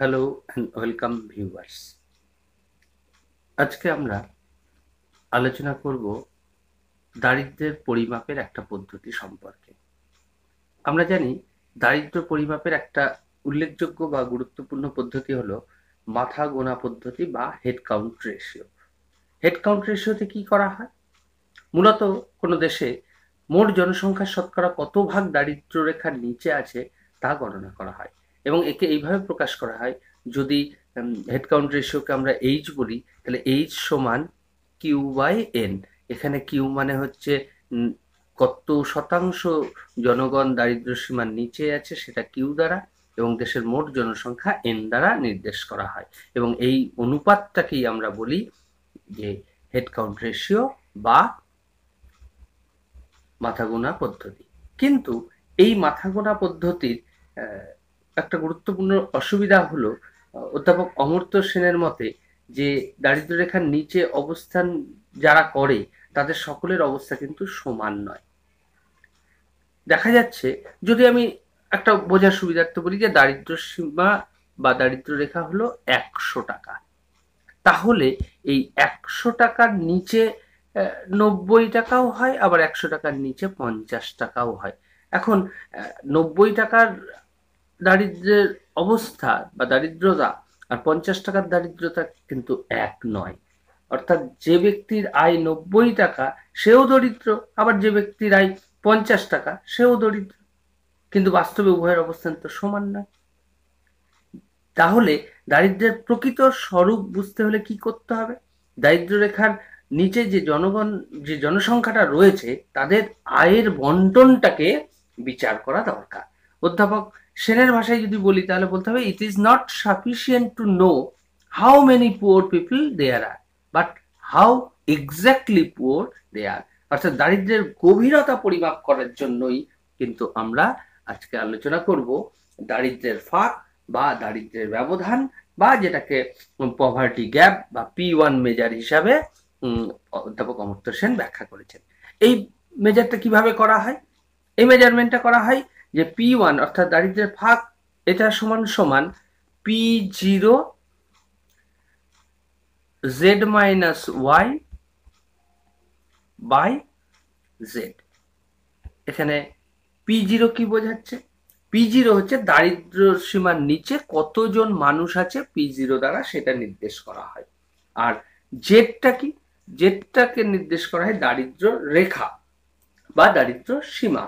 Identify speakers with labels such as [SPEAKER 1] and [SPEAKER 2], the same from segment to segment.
[SPEAKER 1] Hello and welcome viewers. আজকে আমরা আলোচনা করব দারিদ্র্যের পরিমাপের একটা পদ্ধতি সম্পর্কে। আমরা জানি দারিদ্র্য পরিমাপের একটা উল্লেখযোগ্য বা গুরুত্বপূর্ণ পদ্ধতি হলো মাথা গোনা পদ্ধতি বা head count ratio. Head count রেশিওতে কি করা হয়? মূলত কোনো দেশে মোট জনসংখ্যার শতকরা কত ভাগ দারিদ্র্য রেখার নিচে আছে তা গণনা করা হয় এবং একে এইভাবে প্রকাশ করা হয়। যদি হেড কাউন্ট রেশিওকে আমরা এইচ বলি, তাহলে এইচ সমান কিউ বাই এন। এখানে কিউ মানে হচ্ছে কত শতাংশ জনগণ দারিদ্র্য সীমার নিচে আছে সেটা কিউ দ্বারা, এবং দেশের মোট জনসংখ্যা এন দ্বারা নির্দেশ করা হয়, এবং এই অনুপাতটাকেই আমরা বলি যে হেড কাউন্ট রেশিও বা মাথা গোনা পদ্ধতি। কিন্তু এই মাথা গোনা পদ্ধতির একটা গুরুত্বপূর্ণ অসুবিধা হলো অধ্যাপক অমর্ত্য সেনের মতে যে দারিদ্র্য রেখার নিচে অবস্থান যারা করে তাদের সকলের অবস্থা কিন্তু সমান নয়। দেখা যাচ্ছে, যদি আমি একটা বোঝার সুবিধার্থে বলি যে দারিদ্র্য সীমা বা দারিদ্র্য রেখা হলো 100 টাকা, তাহলে এই 100 টাকার নিচে 90 টাকাও হয়, আবার 100 টাকার নিচে 50 টাকাও হয়। এখন 90 টাকার দারিদ্র্যের অবস্থা বা দারিদ্রতা আর 50 টাকার দারিদ্রতা কিন্তু এক নয়। অর্থাৎ যে ব্যক্তির আয় 90 টাকা সেও দরিদ্র, আবার যে ব্যক্তির আয় 50 টাকা সেও দরিদ্র, কিন্তু বাস্তবে উভয়ের অবস্থান তো সমান নয়। তাহলে দারিদ্র্যের প্রকৃত স্বরূপ বুঝতে হলে কি করতে হবে? দারিদ্র্য রেখার নিচে যে জনগণ, যে জনসংখ্যাটা রয়েছে তাদের আয়ের বন্টনটাকে বিচার করা দরকার। অধ্যাপক সেনের ভাষায় যদি বলি তাহলে বলতে হবে, it is not sufficient to know how many poor people there are, but how exactly poor they are. অর্থাৎ দারিদ্র্যের গভীরতা পরিমাপ করার জন্যই কিন্তু আমরা আজকে আলোচনা করব দারিদ্র্যের ফাঁক বা দারিদ্র্যের ব্যবধান, বা যেটাকে পভার্টি গ্যাপ বা P1 মেজার হিসাবে অধ্যাপক অমর্ত্য সেন ব্যাখ্যা করেছেন। এই মেজারটা কিভাবে করা হয়? এই মেজারমেন্টটা করা হয় যে P1 অর্থাৎ দারিদ্র্যের ফাঁক, এটা সমান সমান P0 Z minus y by z. এখানে P0 কি বোঝাচ্ছে? P0 হচ্ছে দারিদ্র সীমার নিচে কতজন মানুষ আছে P0 দ্বারা সেটা নির্দেশ করা হয়। আর জেডটা কি? জেডটাকে নির্দেশ করা হয় দারিদ্র রেখা বা দারিদ্র সীমা।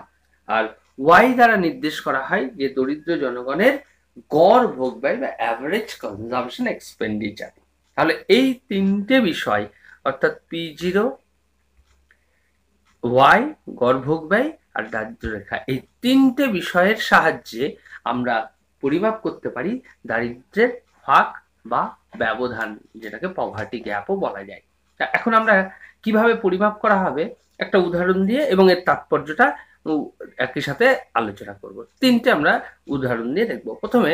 [SPEAKER 1] আর ওয়াই দ্বারা নির্দেশ করা হয় যে দরিদ্র জনগণের গড় ভোগ ব্যয় বা অ্যাভারেজ কনজাম্পশন এক্সপেন্ডিচার। তাহলে এই তিনটে বিষয় অর্থাৎ P0, ওয়াই গড় ভোগ ব্যয় আর দারিদ্র রেখা, এই তিনটে বিষয়ের সাহায্যে আমরা পরিমাপ করতে পারি দারিদ্র্যের ফাঁক বা ব্যবধান, যেটাকে পভার্টি গ্যাপও বলা যায়। এখন আমরা কিভাবে পরিমাপ করা হবে একটা উদাহরণ দিয়ে এবং এর তাৎপর্যটা একই সাথে আলোচনা করব। তিনটে আমরা উদাহরণ দিয়ে দেখব। প্রথমে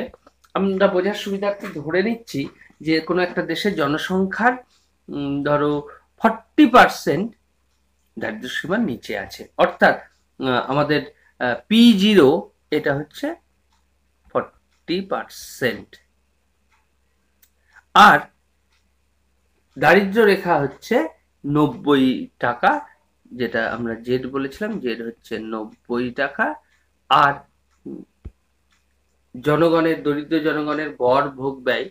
[SPEAKER 1] আমরা বোঝার সুবিধার্থে ধরে নিচ্ছি যে কোনো একটা দেশের জনসংখ্যার ধরো 40% দারিদ্র সীমার নিচে আছে, অর্থাৎ আমাদের P0 এটা হচ্ছে 40%, আর দারিদ্র রেখা হচ্ছে 90 টাকা, যেটা আমরা জেড বলেছিলাম, জেড হচ্ছে 90 টাকা, আর জনগণের, দরিদ্র জনগণের গড় ভোগ ব্যয়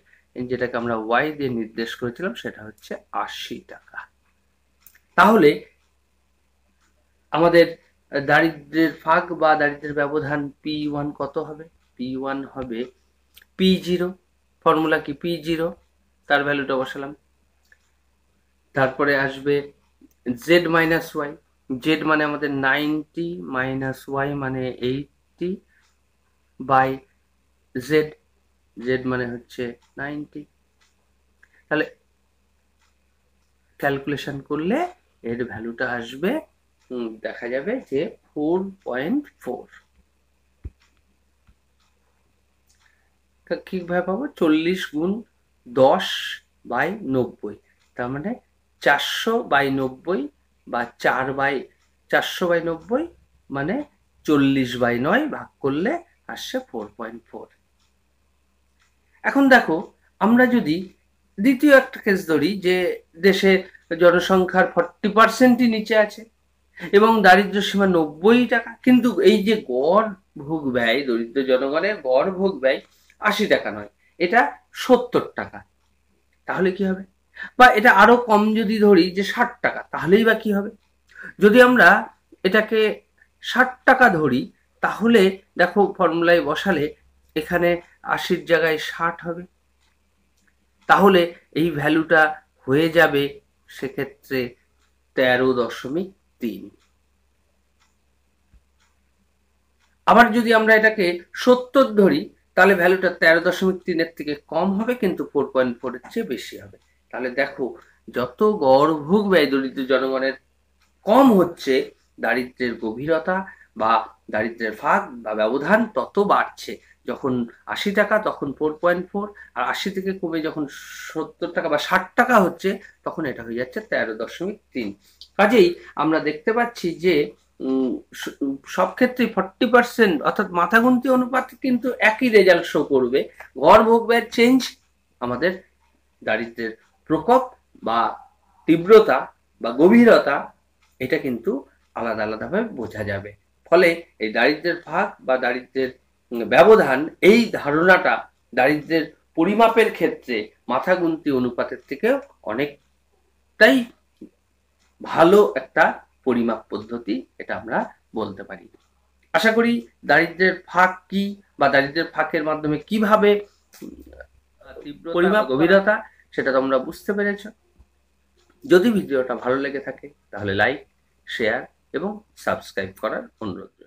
[SPEAKER 1] যেটাকে আমরা ওয়াই দিয়ে নির্দেশ করেছিলাম সেটা হচ্ছে 80 টাকা। তাহলে আমাদের দারিদ্রের ফাঁক বা দারিদ্রের ব্যবধান P1 কত হবে? P1 হবে P0, ফর্মুলা কি P0, তার ভ্যালুটা বসালাম। তারপরে আসবে Z মাইনাস ওয়াই, জেড মানে আমাদের 90 মাইনাস ওয়াই মানে 80 বাই জেড, জেড মানে হচ্ছে 90। তাহলে ক্যালকুলেশন করলে এর ভ্যালুটা আসবে, দেখা যাবে যে 4.4। কিভাবে পাবো? 40 গুণ 10 বাই 90, তার মানে 400 বাই 90 বা 400 বাই 90 মানে 40 বাই 9 ভাগ করলে আসছে 4.4। এখন দেখো, আমরা যদি দ্বিতীয় একটা কেস ধরি যে দেশে জনসংখ্যার 40%ই নিচে আছে এবং দারিদ্র্য সীমা 90 টাকা, কিন্তু এই যে গড় ভোগ ব্যয়, দরিদ্র জনগণের গড় ভোগ ব্যয় 80 টাকা নয়, এটা 70 টাকা, তাহলে কি হবে? বা এটা আরো কম যদি ধরি যে 60 টাকা, তাহলেই বা কি হবে? যদি আমরা এটাকে 60 টাকা ধরি, তাহলে দেখো ফর্মুলায় বসালে এখানে 80-র জায়গায় 60 হবে, তাহলে এই ভ্যালুটা হয়ে যাবে সেক্ষেত্রে 13.3। আবার যদি আমরা এটাকে 70 ধরি, তাহলে ভ্যালুটা 13.3-এর থেকে কম হবে, কিন্তু 4.4-এর চেয়ে বেশি হবে। তাহলে দেখো, যত গড় ভোগ ব্যয় দরিদ্র জনগণের কম হচ্ছে, দারিদ্র্যের গভীরতা বা দারিদ্র্যের ফাঁক বা ব্যবধান তত বাড়ছে। যখন 80 টাকা তখন 4.4, আর 80 থেকে কমে যখন 70 টাকা বা 60 টাকা হচ্ছে, তখন এটা হয়ে যাচ্ছে 13.3। কাজেই আমরা দেখতে পাচ্ছি যে সব ক্ষেত্রেই 40%, অর্থাৎ মাথাগুন্তি অনুপাত কিন্তু একই রেজাল্ট শো করবে। গড় ভোগ ব্যয়ের চেঞ্জ আমাদের দারিদ্র্যের প্রকোপ বা তীব্রতা বা গভীরতা, এটা কিন্তু আলাদা আলাদাভাবে বোঝা যাবে। ফলে এই দারিদ্র্যের ভাগ বা দারিদ্র্যের ব্যবধান, এই ধারণাটা দারিদ্র্যের পরিমাপের ক্ষেত্রে মাথাগুন্তি অনুপাতের থেকে অনেকটাই ভালো একটা পরিমাপ পদ্ধতি, এটা আমরা বলতে পারি। আশা করি দারিদ্র্যের ফাঁক কি বা দারিদ্র্যের ফাঁকের মাধ্যমে কিভাবে পরিমাপ গভীরতা, সেটা তোমরা বুঝতে পেরেছ। যদি ভিডিওটা ভালো লেগে থাকে তাহলে লাইক, শেয়ার এবং সাবস্ক্রাইব করার অনুরোধ।